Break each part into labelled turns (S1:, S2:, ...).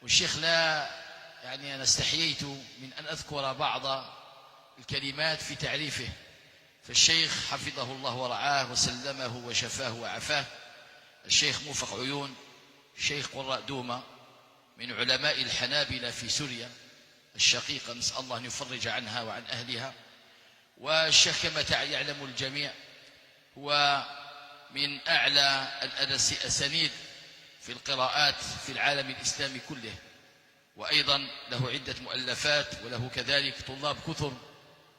S1: والشيخ لا يعني أنا استحييت من أن أذكر بعض الكلمات في تعريفه، فالشيخ حفظه الله ورعاه وسلمه وشفاه وعفاه الشيخ موفق عيون، الشيخ قراء دومة من علماء الحنابلة في سوريا الشقيقة، نسأل الله أن يفرج عنها وعن أهلها. والشيخ كما يعلم الجميع هو من أعلى الأسانيد في القراءات في العالم الإسلامي كله، وأيضا له عدة مؤلفات، وله كذلك طلاب كثر،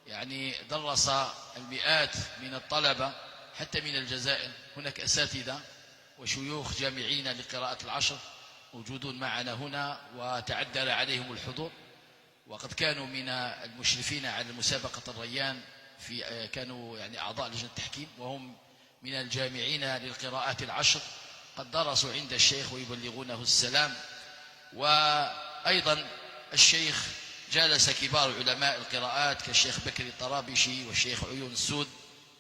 S1: يعني درس المئات من الطلبة حتى من الجزائر. هناك أساتذة وشيوخ جامعين لقراءة العشر موجودون معنا هنا وتعذر عليهم الحضور، وقد كانوا من المشرفين على مسابقة الريان، كانوا يعني أعضاء لجنة التحكيم، وهم من الجامعين للقراءات العشر، قد درسوا عند الشيخ ويبلغونه السلام. وأيضا الشيخ جالس كبار علماء القراءات كالشيخ بكري الطرابشي والشيخ عيون السود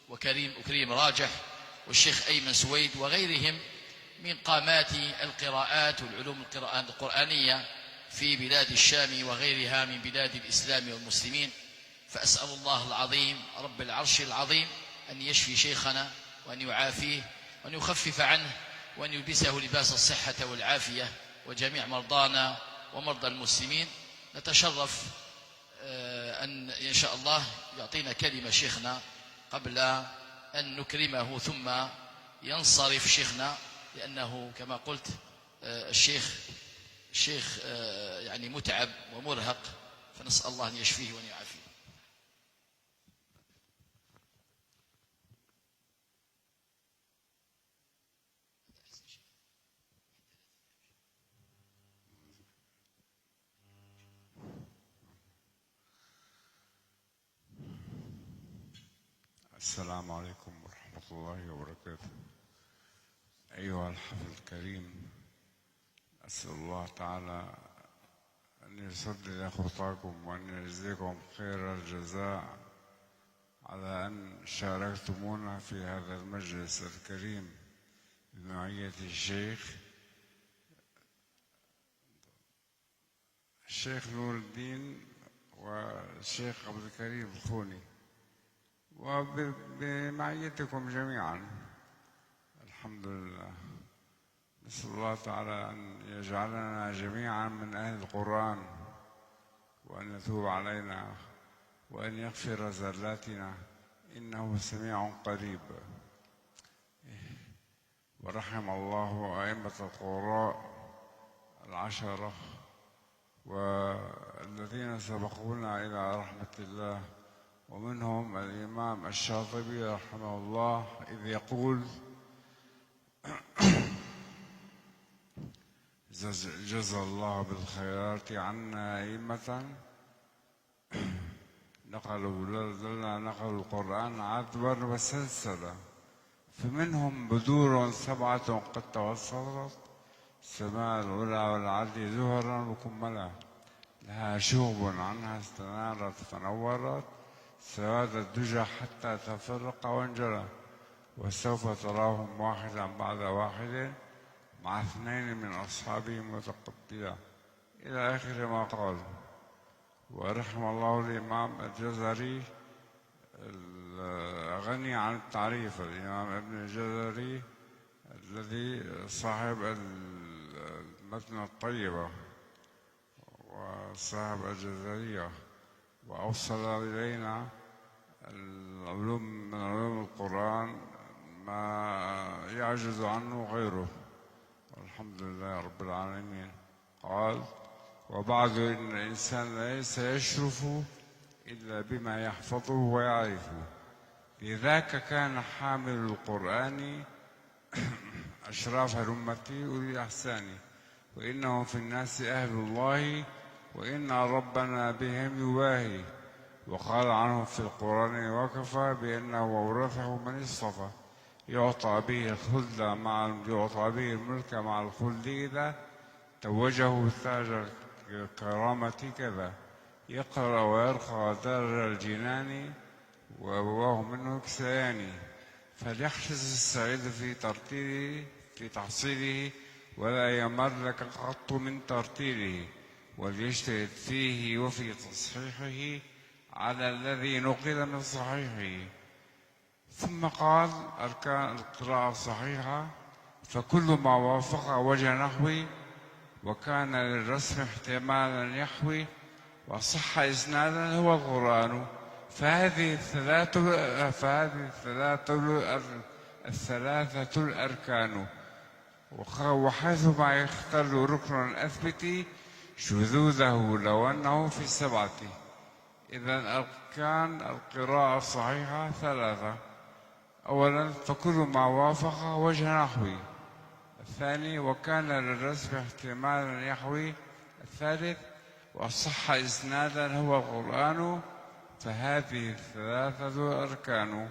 S1: وكريم راجح والشيخ أيمن سويد وغيرهم من قامات القراءات والعلوم القرآنية في بلاد الشام وغيرها من بلاد الإسلام والمسلمين. فأسأل الله العظيم رب العرش العظيم أن يشفي شيخنا وأن يعافيه وأن يخفف عنه وأن يلبسه لباس الصحة والعافية وجميع مرضانا ومرضى المسلمين. نتشرف إن شاء الله يعطينا كلمة شيخنا قبل أن نكرمه ثم ينصرف شيخنا، لأنه كما قلت الشيخ يعني متعب ومرهق، فنسأل الله أن يشفيه وأن يعافيه.
S2: السلام عليكم ورحمة الله وبركاته. أيها الحفل الكريم، أسأل الله تعالى أن يسدد خطاكم وأن يجزيكم خير الجزاء على أن شاركتمونا في هذا المجلس الكريم بمعية الشيخ نور الدين والشيخ عبد الكريم الخوني، وبمعيتكم جميعا. الحمد لله. نسأل الله تعالى أن يجعلنا جميعا من أهل القرآن، وأن يتوب علينا وأن يغفر زلاتنا، إنه سميع قريب. ورحم الله أئمة القراء العشرة والذين سبقونا إلى رحمة الله، ومنهم الإمام الشاطبي رحمه الله إذ يقول: جزى الله بالخيرات عنا أئمة نقلوا القرآن عذبا وسلسلة، فمنهم بدور 7 قد توسطت سماء العلا والعدل زهرا وكملا، لها شوب عنها استنارت فنورت سواد الدجى حتى تفرق وانجلى، وسوف تراهم واحدا بعد واحد مع 2 من أصحابهم متقبلا، إلى آخر ما قال. ورحم الله الإمام الجزري الغني عن التعريف، الإمام ابن الجزري الذي صاحب المتن الطيبة وصاحب الجزرية، وأوصل إلينا العلوم من علوم القرآن ما يعجز عنه غيره، والحمد لله رب العالمين. قال: وبعد إن الإنسان ليس يشرف إلا بما يحفظه ويعرفه، لذاك كان حامل القرآن أشراف الأمة أولي الأحسان، وإنهم في الناس أهل الله وإن ربنا بهم يباهي، وقال عنهم في القرآن: وكفى بأنه أورثه من اصطفى، يعطى به الملك مع الخلد إذا توجه تاج الكرامة كذا، يقرأ ويرقى درج الجنان وأبواه منه كسيان، فليحرص السعيد في تحصيله ولا يمر لك قط من ترتيله، وليجتهد فيه وفي تصحيحه على الذي نقل من صحيحه. ثم قال: أركان القراءة الصحيحة: فكل ما وافق وجه نحوي وكان للرسم احتمالا يحوي وصح إسنادا هو القرآن. فهذه الثلاثة الأركان، وحيثما يختل ركنا أثبت شذوذه لو أنه في السبعة. إذا أركان القراءة الصحيحة ثلاثة: أولا فكل ما وافق وجه نحوي، الثاني وكان للرسم احتمالا يحوي، الثالث وصح إسنادا هو القرآن. فهذه الثلاثة أركان،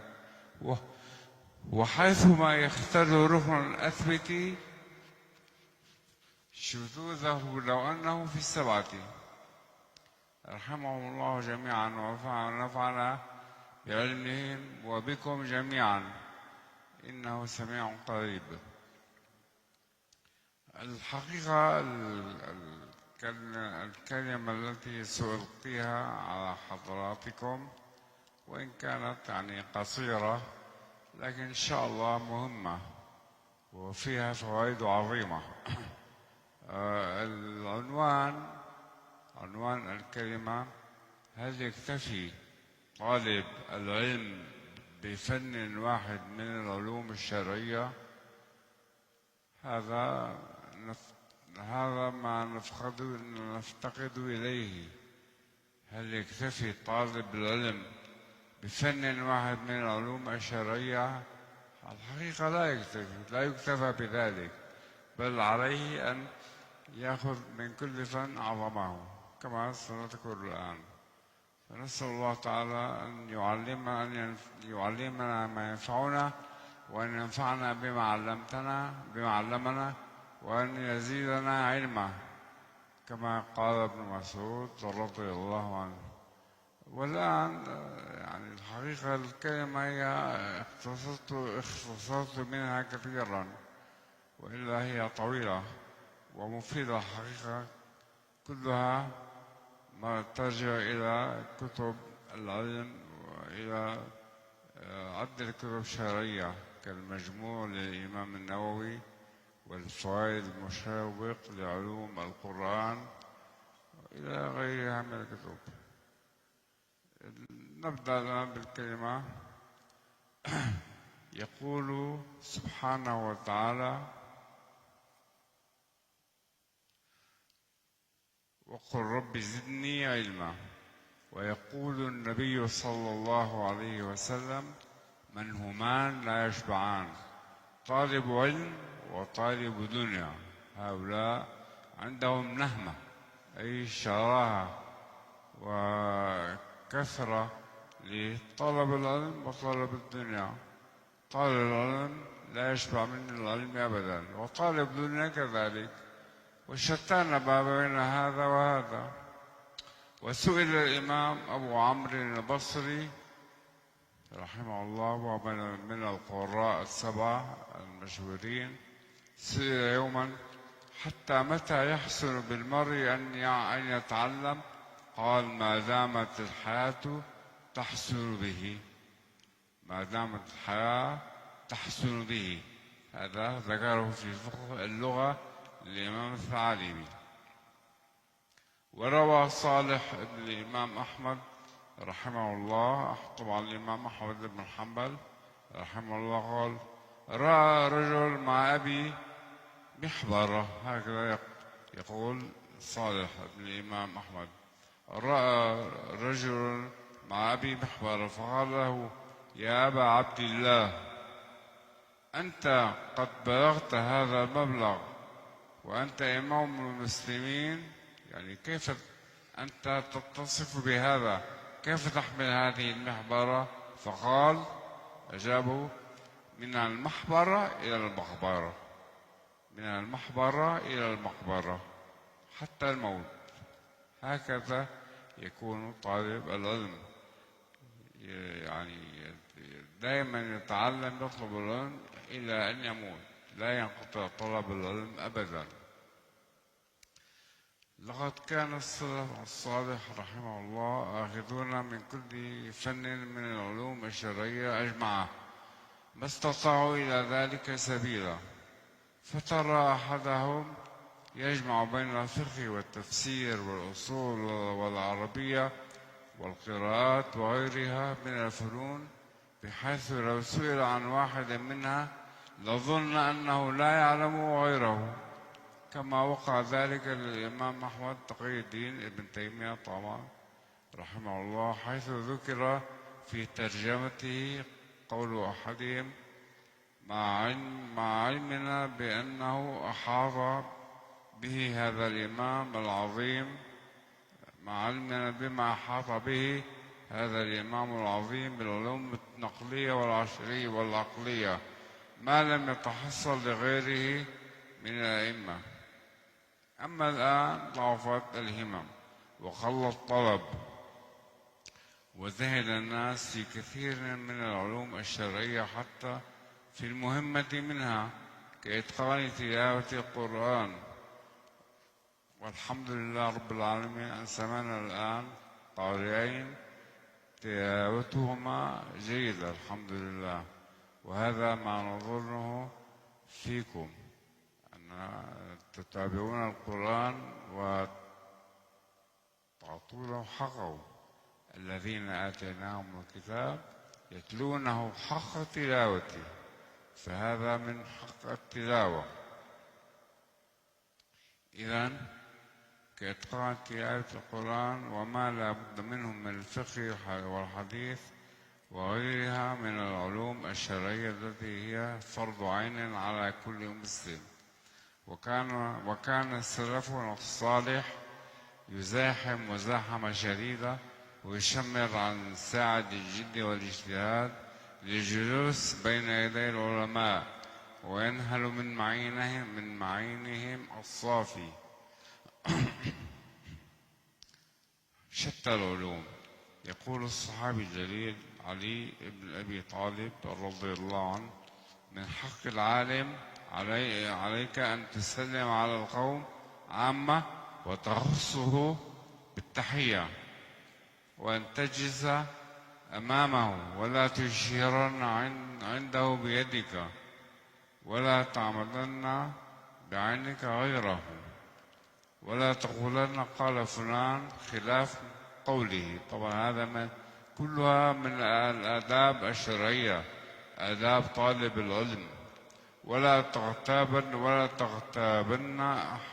S2: وحيثما يختل ركن أثبت شذوذه لو أنه في السبعة. رحمهم الله جميعا ونفعنا بعلمهم وبكم جميعا إنه سميع قريب. الحقيقة الكلمة التي سألقيها على حضراتكم وإن كانت قصيرة، لكن إن شاء الله مهمة وفيها فوائد عظيمة. عنوان الكلمة: هل يكتفي طالب العلم بفن واحد من العلوم الشرعية؟ هذا ما نفتقد إليه. هل يكتفي طالب العلم بفن واحد من العلوم الشرعية؟ الحقيقة لا يكتفى بذلك، بل عليه أن يأخذ من كل فن عظمه كما سنذكر الآن. فنسأل الله تعالى أن يعلمنا ما ينفعنا، وأن ينفعنا بما علمنا، وأن يزيدنا علما كما قال ابن مسعود رضي الله عنه. والآن الحقيقة الكلمة هي اختصرت منها كثيرا، وإلا هي طويلة ومفيدة. الحقيقة كلها ما ترجع إلى كتب العلم وإلى عدة الكتب الشرعية كالمجموع للإمام النووي والفوائد المشوق لعلوم القرآن إلى غيرها من الكتب. نبدأ الآن بالكلمة. يقول سبحانه وتعالى: وقل رب زدني علما. ويقول النبي صلى الله عليه وسلم: من همان لا يشبعان، طالب علم وطالب دنيا. هؤلاء عندهم نهمة، أي شراهة وكثرة لطلب العلم وطلب الدنيا. طالب العلم لا يشبع من العلم أبدا، وطالب الدنيا كذلك، وشتان ما بين هذا وهذا. وسئل الإمام أبو عمرو البصري رحمه الله، ومن القراء السبعة المشهورين، سئل يوما: حتى متى يحسن بالمرء أن يتعلم؟ قال: ما دامت الحياة تحسن به. ما دامت الحياة تحسن به. هذا ذكره في فقه اللغة للإمام الثعالبي. وروى صالح بن الإمام أحمد رحمه الله، طبعا الإمام أحمد بن حنبل رحمه الله، قال: رأى رجل مع أبي محبرة. هكذا يقول صالح بن الإمام أحمد: رأى رجل مع أبي محبرة فقال له: يا أبا عبد الله، أنت قد بلغت هذا المبلغ وأنت إمام المسلمين، كيف أنت تتصف بهذا؟ كيف تحمل هذه المحبرة؟ فقال، أجابه: من المحبرة إلى المقبرة، من المحبرة إلى المقبرة حتى الموت. هكذا يكون طالب العلم، دائما يتعلم، يطلب العلم إلى أن يموت. لا ينقطع طلب العلم أبدا. لقد كان السلف الصالح رحمه الله آخذون من كل فن من العلوم الشرعية أجمعها ما استطاعوا إلى ذلك سبيلا، فترى أحدهم يجمع بين الفقه والتفسير والأصول والعربية والقراءات وغيرها من الفنون، بحيث لو سئل عن واحد منها لظن أنه لا يعلم غيره، كما وقع ذلك للإمام أحمد تقي الدين ابن تيمية طبعا رحمه الله، حيث ذكر في ترجمته قول أحدهم: مع علمنا بأنه أحاط به هذا الإمام العظيم، مع علمنا بما أحاط به هذا الإمام العظيم بالعلوم النقلية والعشرية والعقلية ما لم يتحصل لغيره من الأئمة. أما الآن ضعفت الهمم وقل الطلب، وزهد الناس في كثير من العلوم الشرعية حتى في المهمة منها كإتقان تلاوة القرآن. والحمد لله رب العالمين أن سمعنا الآن قارئين تلاوتهما جيدة الحمد لله، وهذا ما نظنه فيكم، أن تتابعون القرآن وتعطونه حقه. الذين آتيناهم الكتاب يتلونه حق تلاوته، فهذا من حق التلاوة. إذن كإتقان تلاوة القرآن وما لا بد منه من الفقه والحديث وغيرها من العلوم الشرعية التي هي فرض عين على كل مسلم. وكان سلفنا الصالح يزاحم مزاحمة شديدة ويشمر عن ساعة الجد والاجتهاد للجلوس بين يدي العلماء وينهل من معينهم الصافي شتى العلوم. يقول الصحابي الجليل علي بن أبي طالب رضي الله عنه: من حق العالم عليك أن تسلم على القوم عامة وتخصه بالتحية، وأن تجلس أمامه ولا تشيرن عنده بيدك، ولا تعمدن بعينك غيره، ولا تقولن قال فلان خلاف قوله. طبعا هذا كلها من الآداب الشرعية، آداب طالب العلم. ولا تغتابن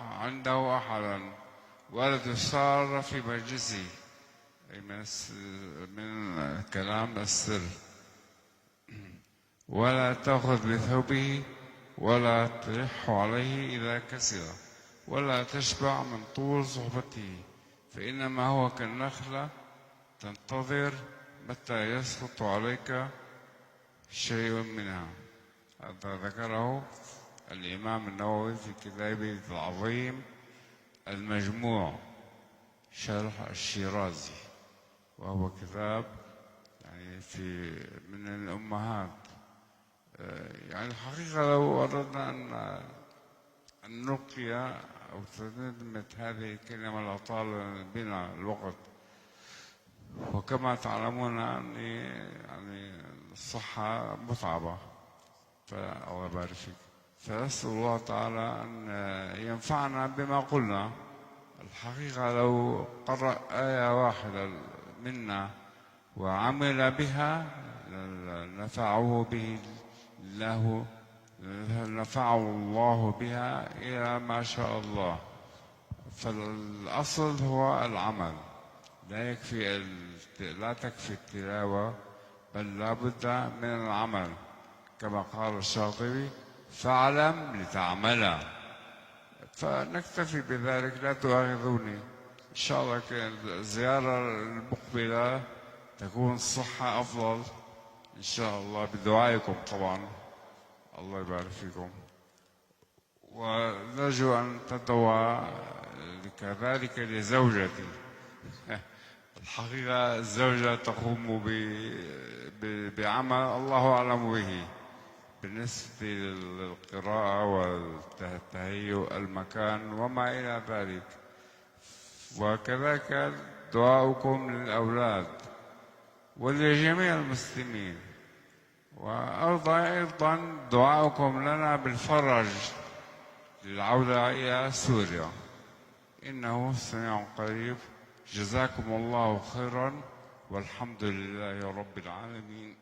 S2: عنده أحدا، ولا تسار في مجلسه، أي من كلام السر، ولا تأخذ بثوبه، ولا تلح عليه إذا كسر، ولا تشبع من طول صحبته، فإنما هو كالنخلة تنتظر متى يسقط عليك شيء منها. هذا ذكره الإمام النووي في كتابه العظيم المجموع شرح الشيرازي، وهو كتاب يعني من الأمهات. يعني الحقيقة لو أردنا أن نلقي أو تندمج هذه الكلمة لطال بنا الوقت، وكما تعلمون يعني الصحة متعبة، فالله يبارك فيك. فنسأل الله تعالى أن ينفعنا بما قلنا. الحقيقة لو قرأ آية واحدة منا وعمل بها نفعه الله بها إلى ما شاء الله. فالأصل هو العمل، لا تكفي التلاوة، بل لا بد من العمل، كما قال الشاطبي: فاعلم لتعمل. فنكتفي بذلك، لا تؤاخذوني. إن شاء الله الزيارة المقبلة تكون الصحة أفضل إن شاء الله، بدعائكم طبعا. الله يبارك فيكم. ونرجو أن تدعوا كذلك لزوجتي. الحقيقة الزوجة تقوم بعمل الله أعلم به، بالنسبة للقراءة والتهيؤ المكان وما إلى ذلك. وكذلك دعاؤكم للأولاد ولجميع المسلمين، وأيضا دعاؤكم لنا بالفرج للعودة إلى سوريا، إنه سميع قريب. جزاكم الله خيرا والحمد لله رب العالمين.